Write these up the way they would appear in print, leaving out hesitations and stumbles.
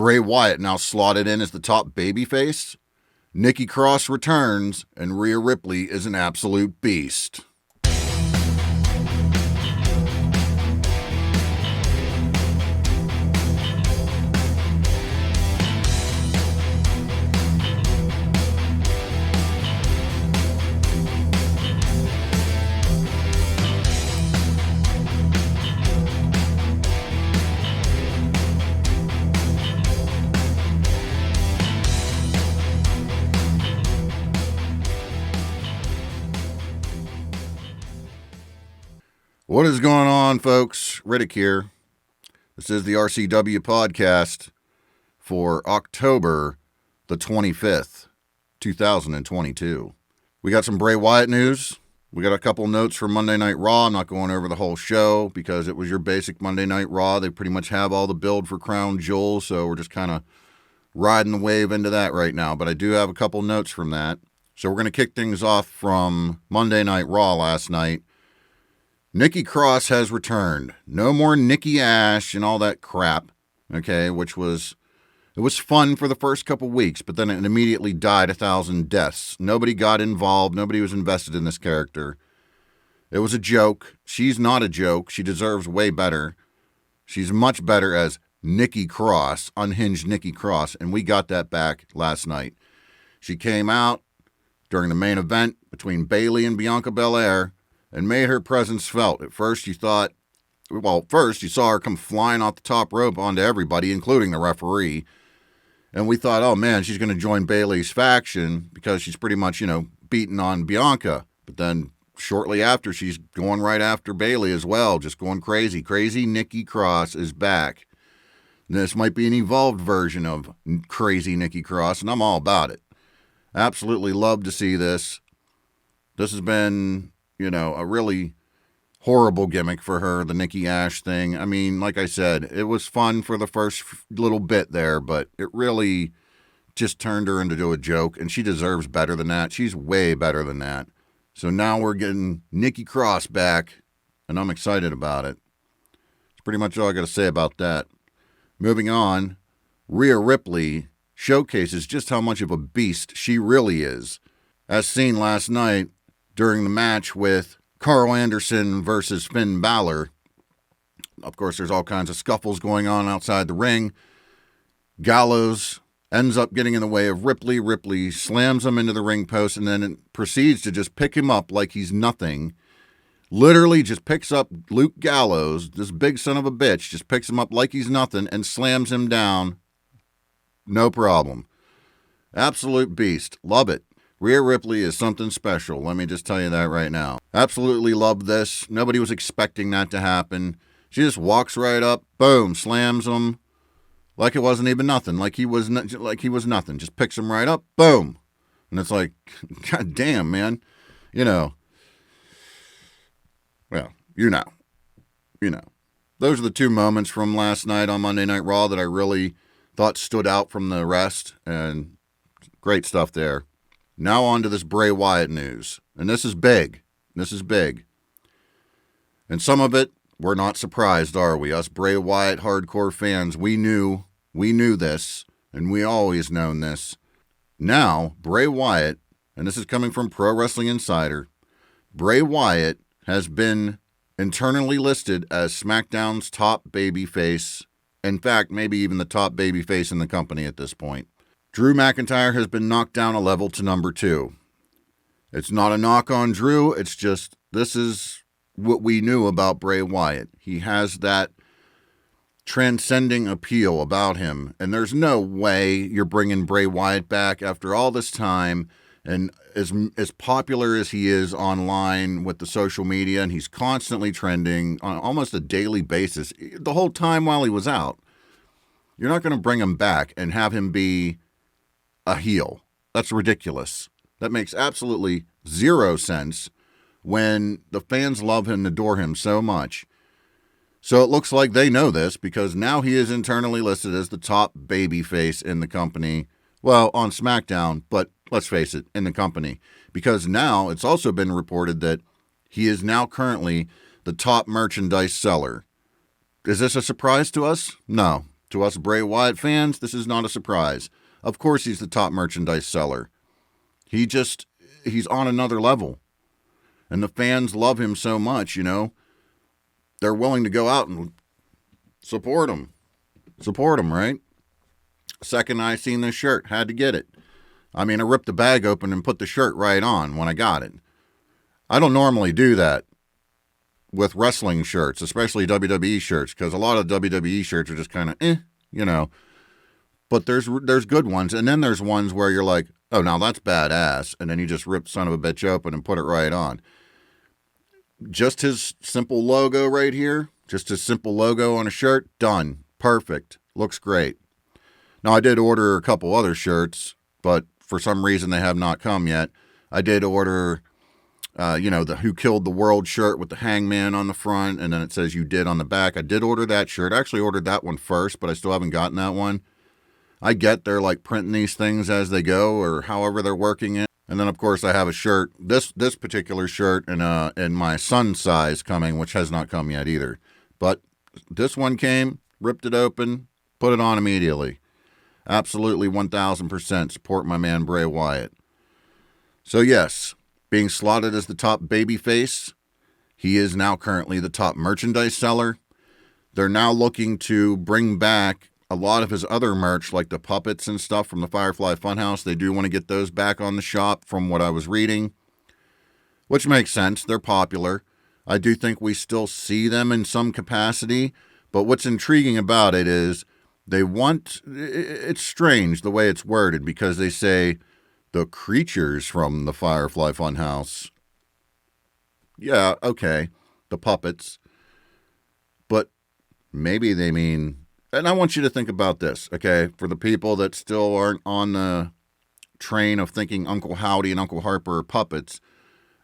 Bray Wyatt now slotted in as the top babyface. Nikki Cross returns, and Rhea Ripley is an absolute beast. What is going on, folks? Riddick here. This is the RCW podcast for October the 25th, 2022. We got some Bray Wyatt news. We got a couple notes from Monday Night Raw. I'm not going over the whole show because it was your basic Monday Night Raw. They pretty much have all the build for Crown Jewel, so we're just kind of riding the wave into that right now. But I do have a couple notes from that. So we're going to kick things off from Monday Night Raw last night. Nikki Cross has returned. No more Nikki Ash and all that crap, okay, it was fun for the first couple weeks, but then it immediately died 1,000 deaths. Nobody got involved. Nobody was invested in this character. It was a joke. She's not a joke. She deserves way better. She's much better as Nikki Cross, unhinged Nikki Cross, and we got that back last night. She came out during the main event between Bayley and Bianca Belair, and made her presence felt. At first, you saw her come flying off the top rope onto everybody, including the referee. And we thought, oh man, she's going to join Bayley's faction because she's pretty much, beating on Bianca. But then shortly after, she's going right after Bayley as well, just going crazy. Crazy Nikki Cross is back. This might be an evolved version of crazy Nikki Cross, and I'm all about it. Absolutely love to see this. This has been, a really horrible gimmick for her, the Nikki Ash thing. I mean, like I said, it was fun for the first little bit there, but it really just turned her into a joke, and she deserves better than that. She's way better than that. So now we're getting Nikki Cross back, and I'm excited about it. That's pretty much all I got to say about that. Moving on, Rhea Ripley showcases just how much of a beast she really is. As seen last night, during the match with Carl Anderson versus Finn Balor. Of course, there's all kinds of scuffles going on outside the ring. Gallows ends up getting in the way of Ripley. Ripley slams him into the ring post and then proceeds to just pick him up like he's nothing. Literally just picks up Luke Gallows, this big son of a bitch, just picks him up like he's nothing and slams him down. No problem. Absolute beast. Love it. Rhea Ripley is something special. Let me just tell you that right now. Absolutely love this. Nobody was expecting that to happen. She just walks right up, boom, slams him like it wasn't even nothing. Like he was nothing. Just picks him right up, boom. And it's like, God damn, man. Well, Those are the two moments from last night on Monday Night Raw that I really thought stood out from the rest. And great stuff there. Now on to this Bray Wyatt news. And this is big. And some of it, we're not surprised, are we? Us Bray Wyatt hardcore fans, we knew this, and we always known this. Now, Bray Wyatt, and this is coming from Pro Wrestling Insider, Bray Wyatt has been internally listed as SmackDown's top babyface. In fact, maybe even the top babyface in the company at this point. Drew McIntyre has been knocked down a level to number 2. It's not a knock on Drew. It's just, this is what we knew about Bray Wyatt. He has that transcending appeal about him. And there's no way you're bringing Bray Wyatt back after all this time. And as popular as he is online with the social media, and he's constantly trending on almost a daily basis, the whole time while he was out, you're not going to bring him back and have him be a heel. That's ridiculous. That makes absolutely zero sense when the fans love him and adore him so much. So it looks like they know this because now he is internally listed as the top babyface in the company. Well, on SmackDown, but let's face it, in the company. Because now it's also been reported that he is now currently the top merchandise seller. Is this a surprise to us? No. To us Bray Wyatt fans, this is not a surprise. Of course he's the top merchandise seller. He's on another level. And the fans love him so much, they're willing to go out and support him. Support him, right? Second I seen this shirt, had to get it. I ripped the bag open and put the shirt right on when I got it. I don't normally do that with wrestling shirts, especially WWE shirts, because a lot of WWE shirts are just kind of, But there's good ones, and then there's ones where you're like, oh, now that's badass, and then you just rip son of a bitch open and put it right on. Just his simple logo right here, just his simple logo on a shirt, done. Perfect. Looks great. Now, I did order a couple other shirts, but for some reason they have not come yet. I did order, the Who Killed the World shirt with the hangman on the front, and then it says You Did on the back. I did order that shirt. I actually ordered that one first, but I still haven't gotten that one. I get they're like printing these things as they go or however they're working it. And then, of course, I have a shirt, this particular shirt in my son's size coming, which has not come yet either. But this one came, ripped it open, put it on immediately. Absolutely 1,000% support my man Bray Wyatt. So yes, being slotted as the top babyface, he is now currently the top merchandise seller. They're now looking to bring back a lot of his other merch, like the puppets and stuff from the Firefly Funhouse. They do want to get those back on the shop from what I was reading, which makes sense. They're popular. I do think we still see them in some capacity, but what's intriguing about it is it's strange the way it's worded, because they say the creatures from the Firefly Funhouse. Yeah, okay, the puppets. But maybe they mean... And I want you to think about this, okay? For the people that still aren't on the train of thinking Uncle Howdy and Uncle Harper are puppets,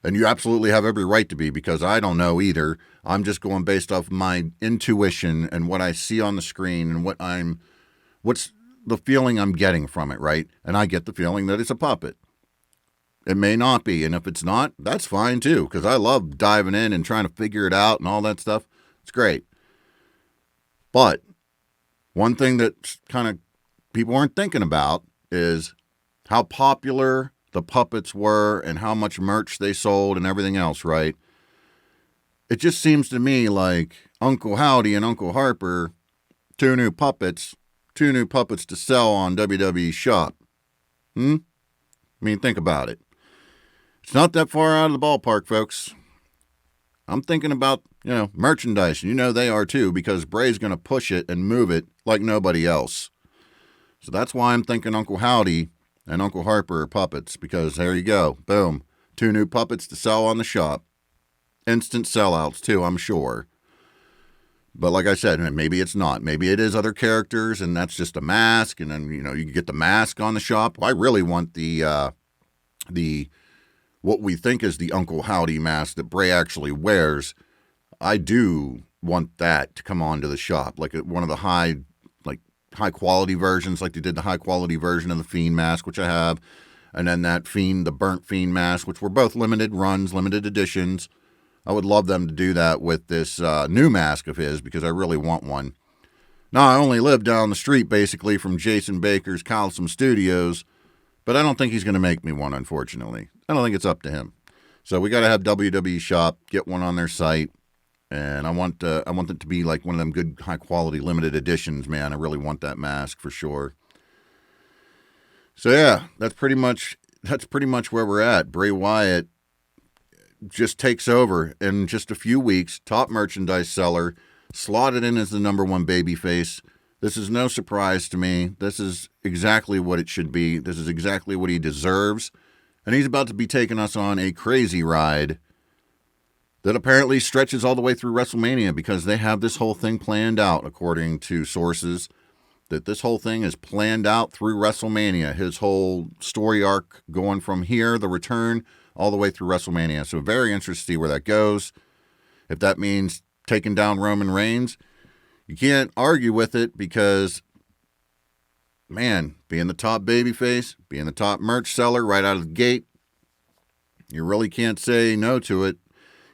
and you absolutely have every right to be, because I don't know either. I'm just going based off my intuition and what I see on the screen and what's the feeling I'm getting from it, right? And I get the feeling that it's a puppet. It may not be, and if it's not, that's fine too, because I love diving in and trying to figure it out and all that stuff. It's great. But one thing that kind of people aren't thinking about is how popular the puppets were and how much merch they sold and everything else, right? It just seems to me like Uncle Howdy and Uncle Harper, two new puppets to sell on WWE Shop. Think about it. It's not that far out of the ballpark, folks. I'm thinking about, merchandise. They are too, because Bray's going to push it and move it like nobody else. So that's why I'm thinking Uncle Howdy and Uncle Harper are puppets, because there you go. Boom. Two new puppets to sell on the shop. Instant sellouts too, I'm sure. But like I said, maybe it's not. Maybe it is other characters and that's just a mask. And then, you can get the mask on the shop. I really want the what we think is the Uncle Howdy mask that Bray actually wears. I do want that to come onto the shop, like one of the high quality versions, like they did the high quality version of the Fiend mask, which I have, and then the burnt Fiend mask, which were both limited runs, limited editions. I would love them to do that with this new mask of his, because I really want one. Now, I only live down the street, basically, from Jason Baker's Coliseum Studios, but I don't think he's going to make me one, unfortunately. I don't think it's up to him. So we got to have WWE Shop get one on their site, and I want it to be like one of them good, high-quality, limited editions, man. I really want that mask for sure. So, yeah, that's pretty much where we're at. Bray Wyatt just takes over in just a few weeks, top merchandise seller, slotted in as the number one babyface. This is no surprise to me. This is exactly what it should be. This is exactly what he deserves. And he's about to be taking us on a crazy ride that apparently stretches all the way through WrestleMania, because they have this whole thing planned out, according to sources, that this whole thing is planned out through WrestleMania. His whole story arc going from here, the return, all the way through WrestleMania. So very interested to see where that goes. If that means taking down Roman Reigns, you can't argue with it, because, man, being the top babyface, being the top merch seller right out of the gate, you really can't say no to it.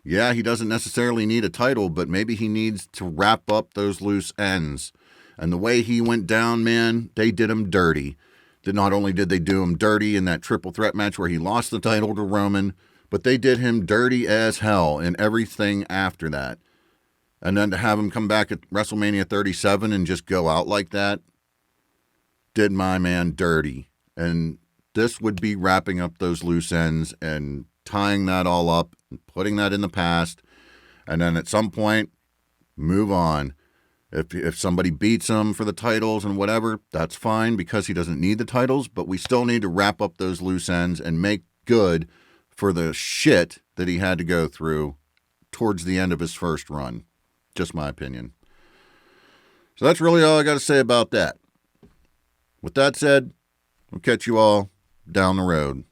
Yeah, he doesn't necessarily need a title, but maybe he needs to wrap up those loose ends. And the way he went down, man, they did him dirty. Not only did they do him dirty in that triple threat match where he lost the title to Roman, but they did him dirty as hell in everything after that. And then to have him come back at WrestleMania 37 and just go out like that did my man dirty. And this would be wrapping up those loose ends and tying that all up and putting that in the past. And then at some point, move on. If somebody beats him for the titles and whatever, that's fine because he doesn't need the titles. But we still need to wrap up those loose ends and make good for the shit that he had to go through towards the end of his first run. Just my opinion. So that's really all I got to say about that. With that said, we'll catch you all down the road.